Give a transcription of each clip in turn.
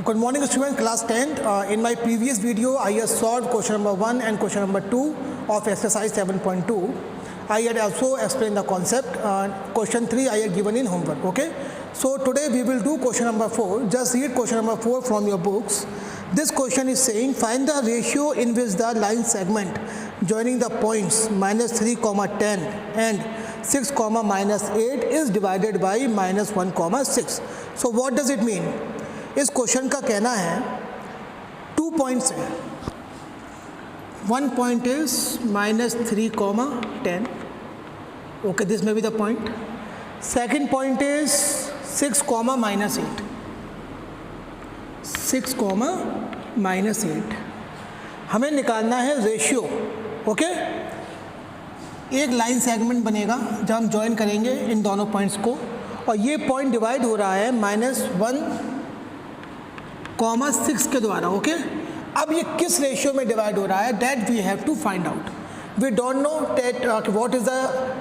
Good morning students, class 10th. In my previous video I have solved question number 1 and question number 2 of exercise 7.2. I had also explained the concept. Question 3 I have given in homework. Okay, so today we will do question number 4. Just read question number 4 from your books. This question is saying find the ratio in which the line segment joining the points -3, 10 and 6, -8 is divided by -1, 6. So what does it mean? इस question का कहना है 2 points हैं. 1 point is -3, 10. Okay, this may be the point. Second point is 6, -8. 6, -8. हमें निकालना है ratio. Okay, एक line segment बनेगा जब हम ज्वाइन करेंगे इन दोनों पॉइंट्स को, और ये पॉइंट डिवाइड हो रहा है -1, 6 के द्वारा. ओके, अब ये किस रेशियो में डिवाइड हो रहा है, that we have to find out. We don't know that what is the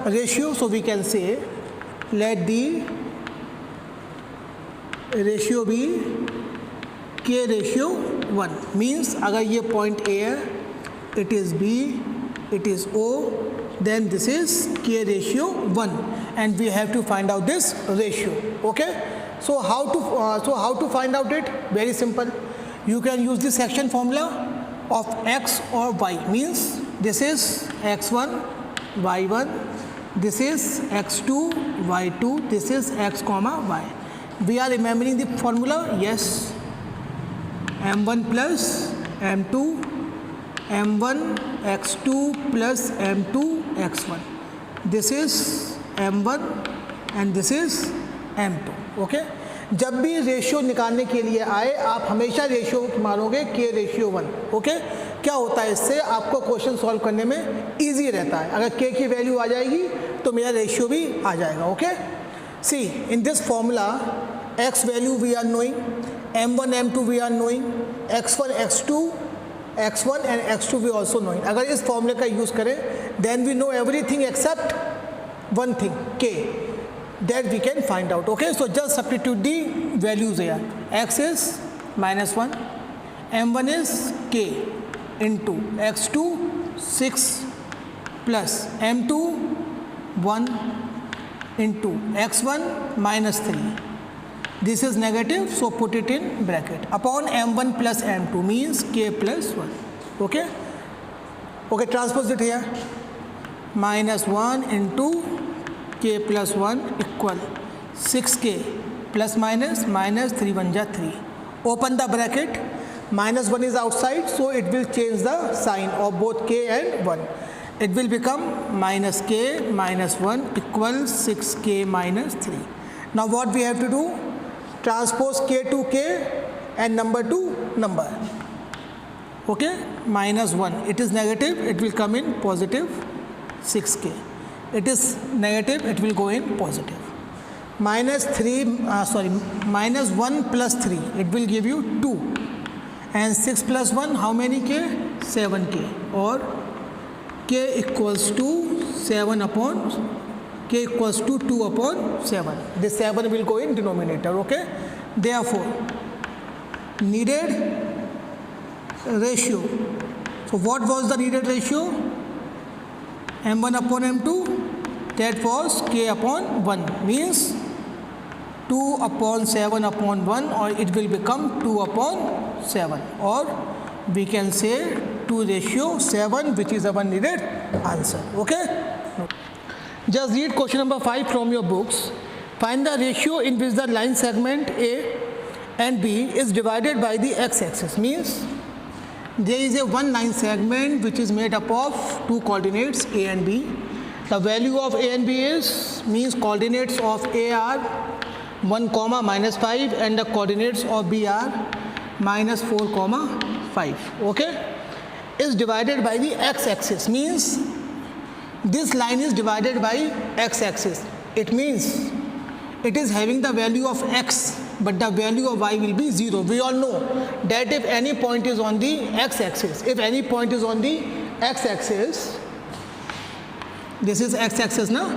ratio, so we can say let the ratio be K ratio 1. Means अगर ये पॉइंट ए है, it is B, it is O, then this is k ratio 1 and we have to find out this ratio. Okay, so how to find out it? Very simple. You can use the section formula of x or y. Means this is x1 y1, this is x2 y2, this is x y. We are remembering the formula. Yes, m1 plus m2 m1 x2 plus m2 x1. This is m1 and this is m2. Okay, जब भी ratio निकालने के लिए आए आप हमेशा ratio मानोगे k ratio 1. Okay, क्या होता है, इससे आपको क्वेश्चन सॉल्व करने में इजी रहता है. अगर k की वैल्यू आ जाएगी तो मेरा रेशियो भी आ जाएगा. Okay, see in this formula x value we are knowing, m1 m2 we are knowing, x1 x2 x1 and x2 we also knowing. अगर इस फॉर्मूले का यूज़ करें then we know everything except one thing, k, that we can find out. Okay, so just substitute the values here. X is -1, m1 is k into x2 6 plus m2 1 into x1 -3. This is negative, so put it in bracket upon m1 plus m2 means k plus 1. Okay, okay, transpose it here. -1 into k plus 1 equal 6k plus minus -3 1 ja 3. Open the bracket. -1 is outside, so it will change the sign of both k and 1. It will become -k -1 equals 6k -3. Now what we have to do? Transpose k to k and number to number. Okay, -1, it is negative, it will come in positive. 6k, it is negative, it will go in positive. -1 plus 3, it will give you 2, and 6 plus 1, how many k? 7k, or k equals to 7 upon k equals to 2 upon 7. This 7 will go in denominator. Okay, therefore needed ratio. So what was the needed ratio? m1 upon m2, that was k upon 1, means 2 upon 7 upon 1, or it will become 2 upon 7, or we can say 2 ratio 7, which is our needed answer. Okay, just read question number 5 from your books. Find the ratio in which the line segment A and B is divided by the x-axis. Means there is a one line segment which is made up of two coordinates A and B. The value of A and B is, means coordinates of A are 1, -5 and the coordinates of B are -4, 5. Okay, is divided by the x-axis. Means this line is divided by x-axis. It means it is having the value of x, but the value of y will be 0. We all know that if any point is on the x-axis, this is x-axis now.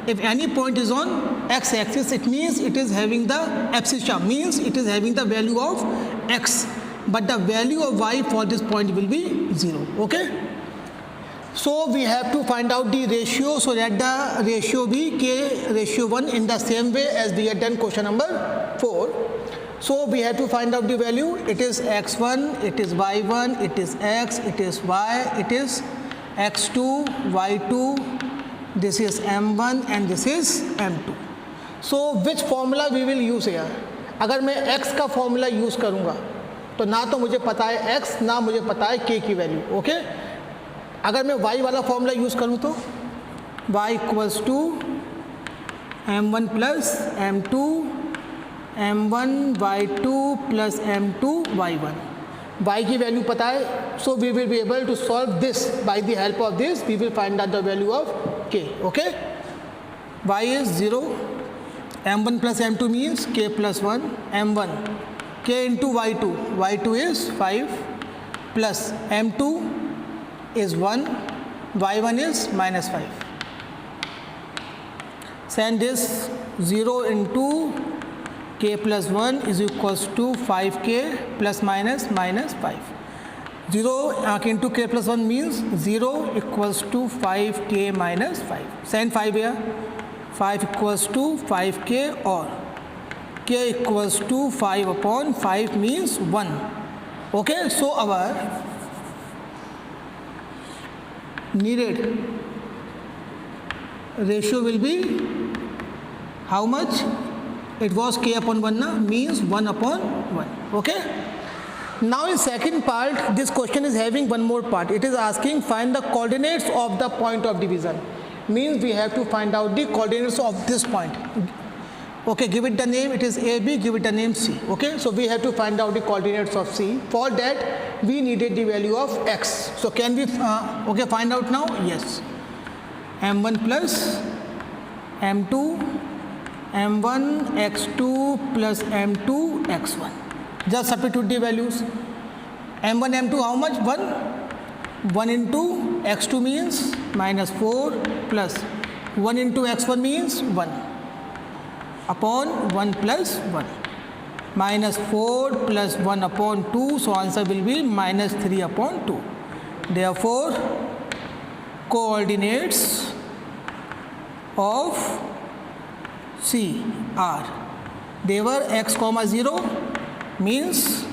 If any point is on x-axis, it means it is having the abscissa, means it is having the value of x, but the value of y for this point will be 0. Okay. So we have to find out the ratio, so that the ratio be k ratio 1 in the same way as we had done question number 4. So we have to find out the value. It is x1, it is y1, it is x, it is y, it is x2, y2, this is m1 and this is m2. So which formula we will use here? अगर मैं x का formula use करूँगा तो ना तो मुझे पता है x, ना मुझे पता है k की वैल्यू. ओके. अगर मैं y वाला फॉर्मूला यूज़ करूँ तो y equals to m1 plus m2 m1 y2 plus m2 y1. y की वैल्यू पता है, so we will be able to solve this. By the help of this we will find out the value of k. Okay. y is 0, m1 plus m2 means k plus 1, m1 k into y2, y2 is 5 plus m2 is 1, y1 is minus 5. Send this 0 into k plus 1 is equals to 5k plus minus minus 5. 0 into k plus 1 means 0 equals to 5k minus 5. Send 5 here. 5 equals to 5k or k equals to 5 upon 5 means 1. Okay, so our needed ratio will be how much? It was k upon 1 na, means 1 upon 1. Okay. Now in second part, this question is having one more part. It is asking find the coordinates of the point of division. Means we have to find out the coordinates of this point. Okay, give it the name, it is AB, give it the name C. Okay, so we have to find out the coordinates of C. For that we needed the value of x. So can we okay, find out now? Yes. m1 plus m2 m1 x2 plus m2 x1. Just substitute the values. m1 m2 how much? 1. 1 into x2 means minus 4 plus 1 into x1 means 1 upon 1 plus 1 minus 4 plus 1 upon 2. So answer will be minus 3 upon 2. Therefore, coordinates of C are, they were x comma 0 means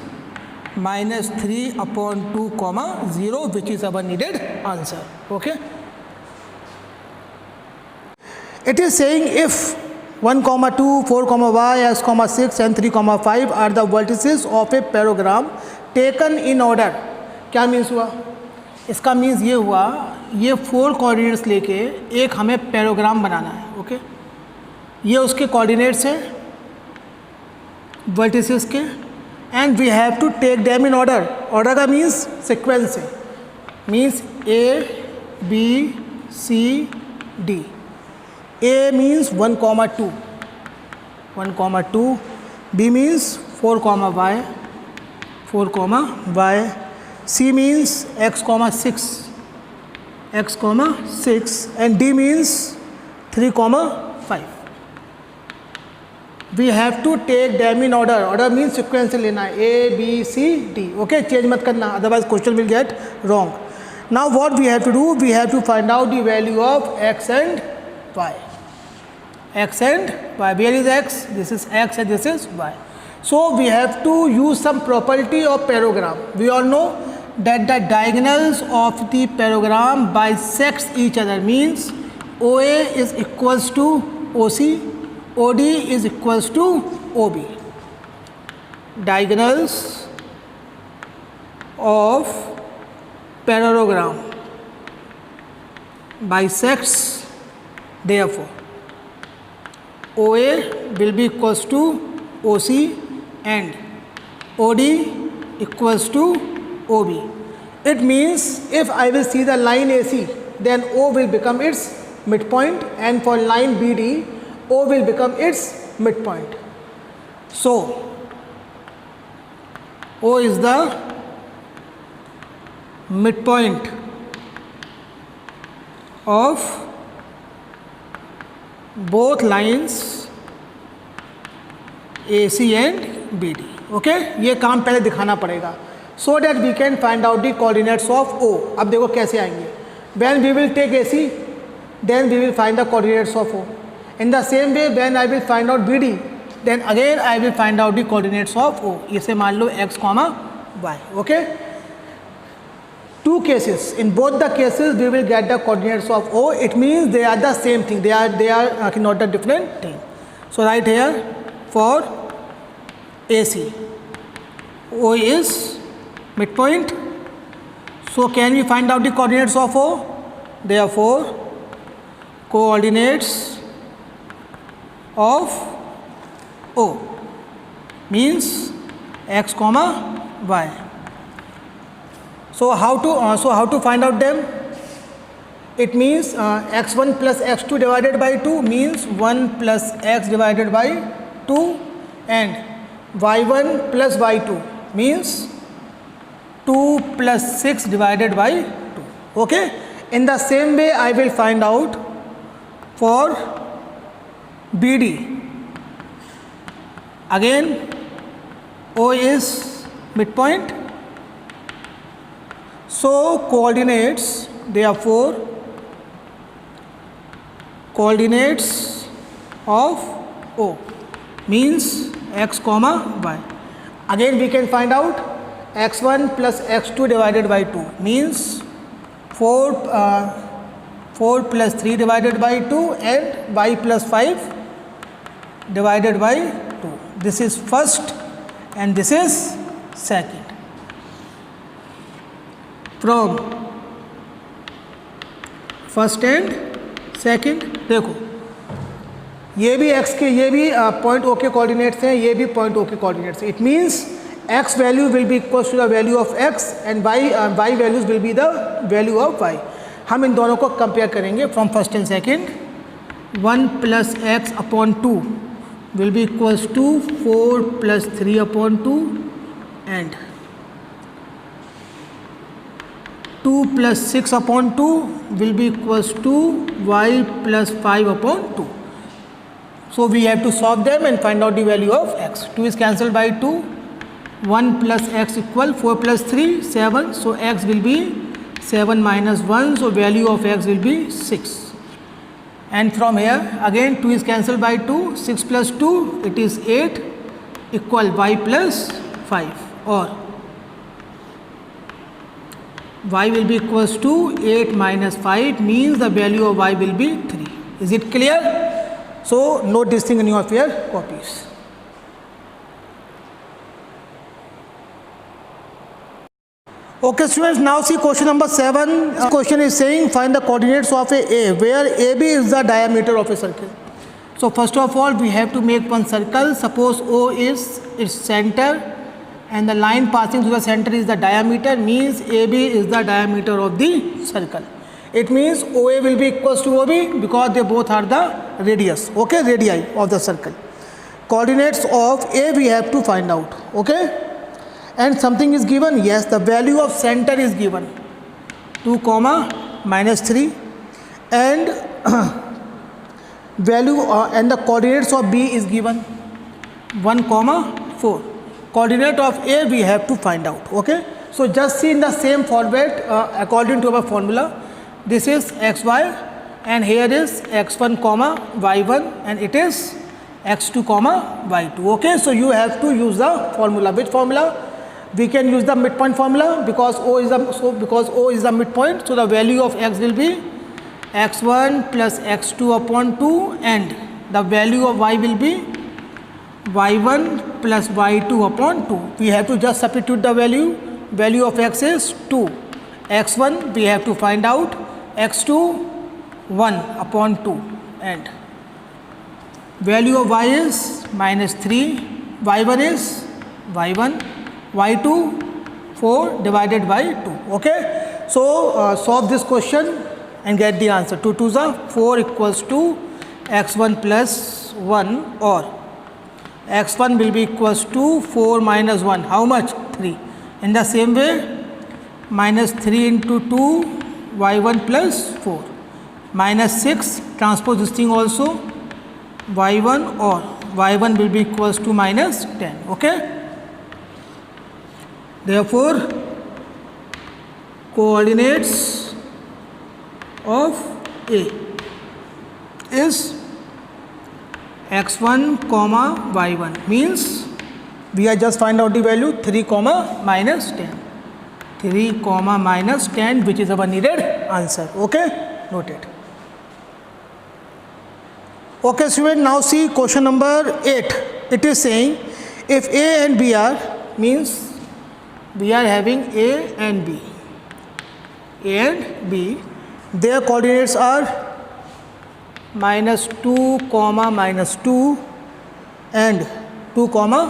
minus 3 upon 2 comma 0, which is our needed answer. Okay. It is saying if 1 comma 2 4 comma y x comma 6 and 3 comma 5 are the vertices of a parallelogram taken in order. क्या means हुआ? इसका means ये हुआ, ये 4 coordinates लेके एक हमें पैराग्राम बनाना है. ओके. ये उसके कोऑर्डिनेट्स हैं वर्टिसेस के, and we have to take them in order. Order का means sequence है, means A, B, C, D. A means 1 comma 2, 1 comma 2. B means 4 comma y, 4 comma y. C means x comma 6, x comma 6, and D means 3 comma 5. We have to take them in order. Order means sequence लेना है, A, B, C, D. Okay, change मत करना, otherwise question will get wrong. Now what we have to do? We have to find out the value of x and y. X and y. Where is x? This is x and this is y. So we have to use some property of parallelogram. We all know that the diagonals of the parallelogram bisects each other. Means OA is equals to OC. OD is equals to OB. Diagonals of parallelogram bisects, therefore OA will be equals to OC and OD equals to OB. It means if I will see the line AC, then O will become its midpoint, and for line BD O will become its midpoint. So O is the midpoint of both lines AC and BD. Okay ये काम पहले दिखाना पड़ेगा so that we can find out the coordinates of O. अब देखो कैसे आएंगे. When we will take AC then we will find the coordinates of O. In the same way when I will find out BD then again I will find out the coordinates of O. इसे मान लो x, y. Okay two cases. In both the cases we will get the coordinates of O. It means they are the same thing. They are not a different thing. So write here for AC O is midpoint. So can we find out the coordinates of O? Therefore coordinates of O means x, y. So how to find out them? It means x1 plus x2 divided by 2 means 1 plus x divided by 2 and y1 plus y2 means 2 plus 6 divided by 2. Okay. In the same way I will find out for BD. Again O is midpoint. So coordinates, therefore coordinates of O means x, y. Again we can find out x1 plus x2 divided by 2 means 4 plus 3 divided by 2 and y plus 5 divided by 2. This is first and this is second. From first and second देखो ये भी x के ये भी point O के coordinates हैं, ये भी पॉइंट O के कोऑर्डिनेट्स हैं. It means x value will be equal to the value of x and y values will be the value of y. हम इन दोनों को कंपेयर करेंगे from first and second. 1 plus x upon 2 will be equals to 4 plus 3 upon 2 and 2 plus 6 upon 2 will be equals to y plus 5 upon 2. So we have to solve them and find out the value of x. 2 is cancelled by 2. 1 plus x equal 4 plus 3 7. So x will be 7 minus 1. So value of x will be 6. And from here again 2 is cancelled by 2. 6 plus 2 it is 8 equal y plus 5 or y will be equals to 8 minus 5 means the value of y will be 3. Is it clear? So note this thing in your copies. Okay students, now see question number 7. This question is saying find the coordinates of a where AB is the diameter of a circle. So first of all we have to make one circle. Suppose O is its center and the line passing through the center is the diameter, means AB is the diameter of the circle. It means OA will be equals to OB because they both are the radius, okay, radii of the circle. Coordinates of A we have to find out, okay, and something is given. Yes, the value of center is given 2 minus 3 and value and the coordinates of B is given 1 4. Coordinate of A we have to find out, okay. So just see in the same format according to our formula. This is xy and here is x1 y1 and it is x2 y2, okay. So you have to use the formula. Which formula? We can use the midpoint formula because O is the midpoint. So the value of x will be x1 plus x2 upon 2 and the value of y will be y1 plus y2 upon 2. We have to just substitute the value of x is 2, x1 we have to find out, x2 1 upon 2 and value of y is minus 3, y1 is y1, y2 4 divided by 2, okay. So solve this question and get the answer. 2 2s are 4 equals to x1 plus 1 or x1 will be equals to 4 minus 1, how much? 3. In the same way minus 3 into 2 y1 plus 4 minus 6 transpose this thing also y1 or y1 will be equals to minus 10, okay. therefore coordinates of A is x1 comma y1, means we are just find out the value 3 comma minus 10. 3 comma minus 10, which is our needed answer. Okay, noted. Okay student, now see question number 8. It is saying if A and B are, means we are having A and B. A and B, their coordinates are minus 2 comma minus 2 and 2 comma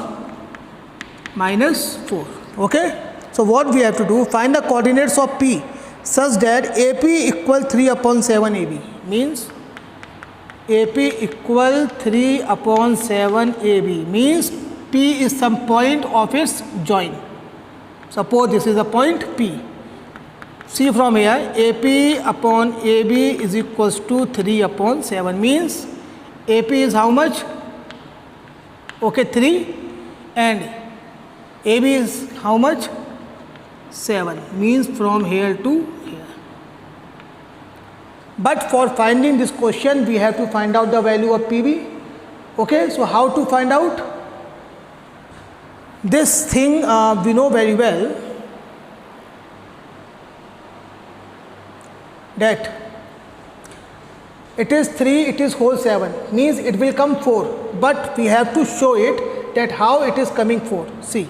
minus 4. Okay, so what we have to do, find the coordinates of P such that AP equal 3 upon 7 AB, means AP equal 3 upon 7 AB, means P is some point of its join. Suppose this is a point P. See from here, AP upon AB is equals to 3 upon 7, means AP is how much? Okay, 3, and AB is how much? 7, means from here to here. But for finding this question, we have to find out the value of PB. Okay, so how to find out? This thing we know very well, that it is 3, it is whole 7, means it will come 4, but we have to show it that how it is coming 4. See,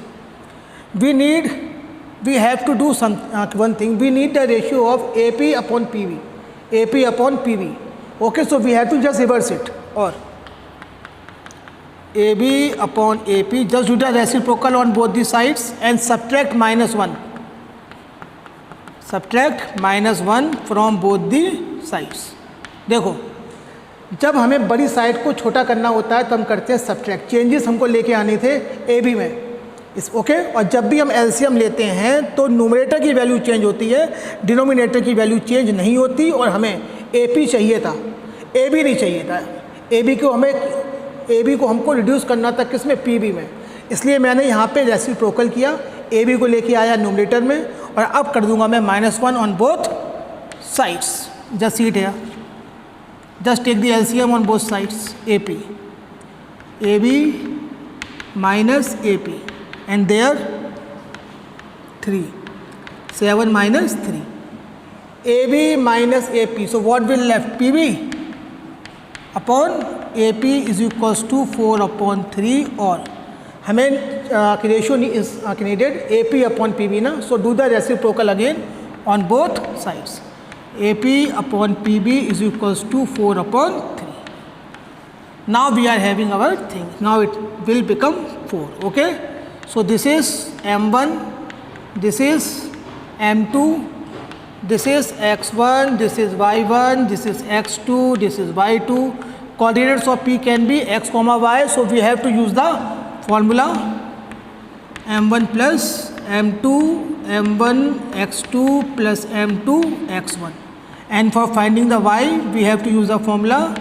we have to do one thing, we need the ratio of AP upon PV. AP upon PV. Okay, so we have to just reverse it, or AB upon AP, just do the reciprocal on both the sides and subtract minus 1. Subtract minus 1 from both the sides. देखो, जब हमें बड़ी side को छोटा करना होता है तो हम करते हैं सब्ट्रैक्ट. चेंजेस हमको लेके आने थे ए बी में इस ओके. और जब भी हम एलसीएम लेते हैं तो न्यूमरेटर की वैल्यू चेंज होती है, डिनोमिनेटर की वैल्यू चेंज नहीं होती. और हमें ए पी चाहिए था, ए बी नहीं चाहिए था. ए बी को हमको रिड्यूस करना था किस में? पी बी में. इसलिए मैंने यहाँ पे रेसिप्रोकल किया, ए बी को लेके आया न्यूमरेटर में, और अब कर दूंगा मैं -1 on both sides. Just see it here, just take the LCM on both sides. AP minus AP, and there 3, 7 minus 3, AB minus AP. So what will left? PB upon AP is equals to 4 upon 3, और हमें ratio is needed AP upon PB ना. So do the reciprocal again on both sides. AP upon PB is equals to 4 upon 3. Now we are having our thing. Now it will become 4. Okay. So this is M1, this is M2, this is X1, this is Y1, this is X2, this is Y2. Coordinates of P can be X comma Y. So we have to use the formula M1 plus M2 M1 X2 plus M2 X1. And for finding the y, we have to use the formula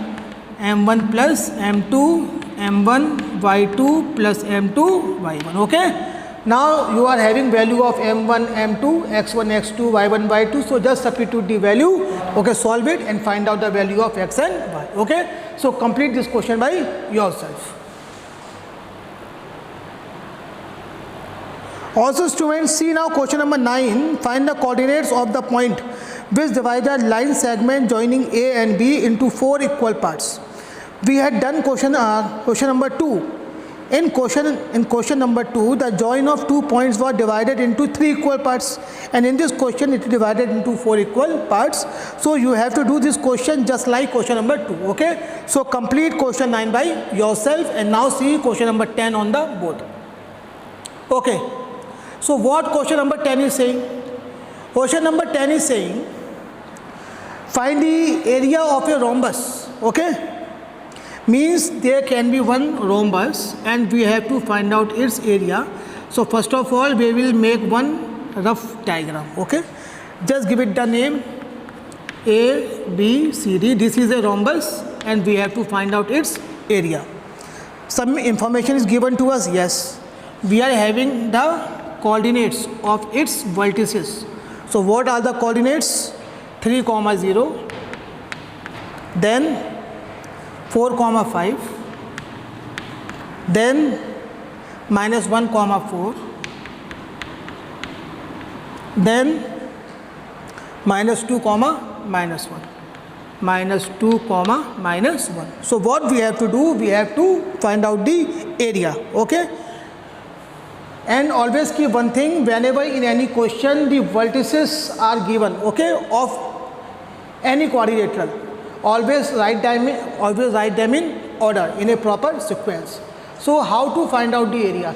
M1 plus M2 M1 Y2 plus M2 Y1. Okay. Now you are having value of M1 M2 X1 X2 Y1 Y2. So just substitute the value. Okay, solve it and find out the value of X and Y. Okay. So complete this question by yourself. Also students, see now question number 9. Find the coordinates of the point which divide a line segment joining A and B into 4 equal parts. We had done question number 2. In question number 2, the join of 2 points was divided into 3 equal parts, and in this question it is divided into 4 equal parts. So you have to do this question just like question number 2. Okay. So complete question 9 by yourself, and now see question number 10 on the board. Okay. So what question number 10 is saying? Question number 10 is saying find the area of a rhombus. Okay, means there can be one rhombus and we have to find out its area. So first of all we will make one rough diagram. Okay, just give it the name A B C D. This is a rhombus and we have to find out its area. Some information is given to us. Yes, we are having the coordinates of its vertices. So what are the coordinates? 3, 0, then 4, 5, then -1, 4, then -2, -1, -2, -1. So what we have to do, we have to find out the area, okay? And always keep one thing, whenever in any question the vertices are given, okay, of any quadrilateral, always write them in order, in a proper sequence. So how to find out the area?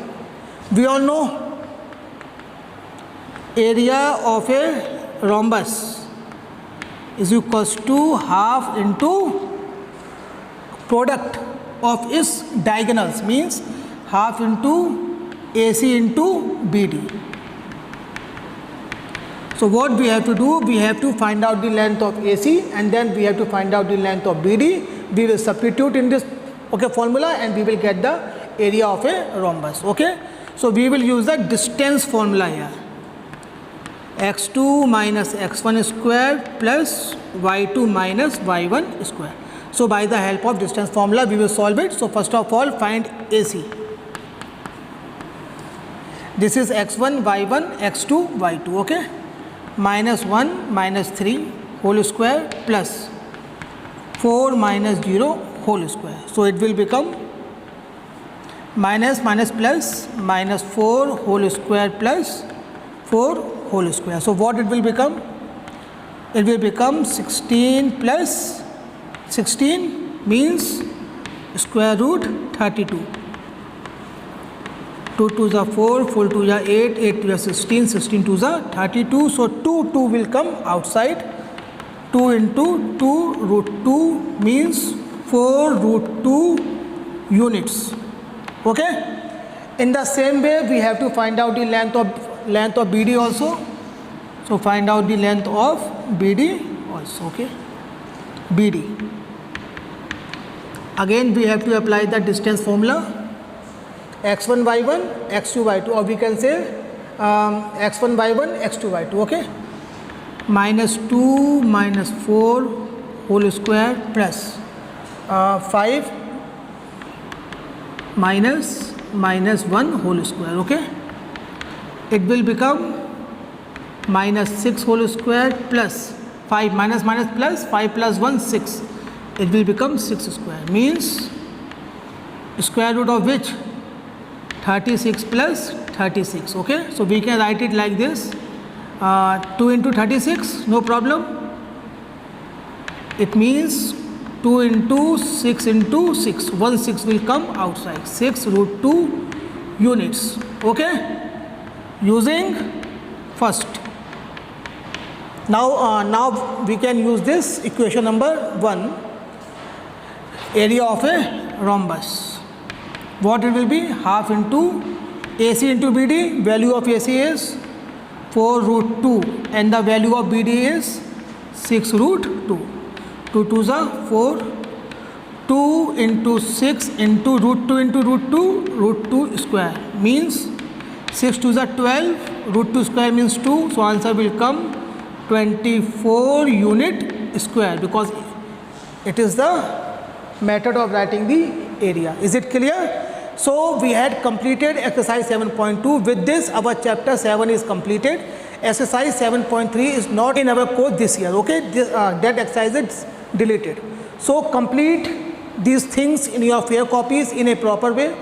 We all know area of a rhombus is equals to half into product of its diagonals, means half into AC into BD. So what we have to do, we have to find out the length of AC and then we have to find out the length of BD. We will substitute in this, okay, formula and we will get the area of a rhombus, okay. So we will use the distance formula here. x2 minus x1 square plus y2 minus y1 square. So by the help of distance formula we will solve it. So first of all find AC. This is x1 y1 x2 y2, okay. -1 -3 whole square plus 4 minus 0 whole square. So it will become minus plus -4 whole square plus 4 whole square. So what it will become? It will become 16 plus 16 means square root 32. 2 2s are 4, 4 2s are 8, 8 2s are 16, 16 2s are 32. So 2 will come outside. 2 into 2 root 2 means 4 root 2 units. Okay. In the same way we have to find out the length of BD also. So find out the length of BD also, okay. BD. Again we have to apply the distance formula. x1 y1 x2 y2, or we can say x1 y1 x2 y2, okay. -2 minus 4 whole square plus 5 minus -1 whole square, okay. It will become -6 whole square plus 5 minus plus 5 plus 1 6. It will become 6 square, means square root of which 36 plus 36, okay. So we can write it like this, 2 into 36, no problem. It means 2 into 6 into 6, 1 6 will come outside, 6 root 2 units, okay. Using first. Now we can use this equation number 1, area of a rhombus. What it will be? Half into AC into BD. Value of AC is 4 root 2 and the value of BD is 6 root 2. 2 2s are 4. 2 into 6 into root 2 into root 2 square means 6 2s are 12. Root 2 square means 2. So answer will come 24 unit square, because it is the method of writing the area. Is it clear? So we had completed exercise 7.2. With this our chapter 7 is completed. Exercise 7.3 is not in our course this year, okay. That exercise is deleted. So complete these things in your fair copies in a proper way.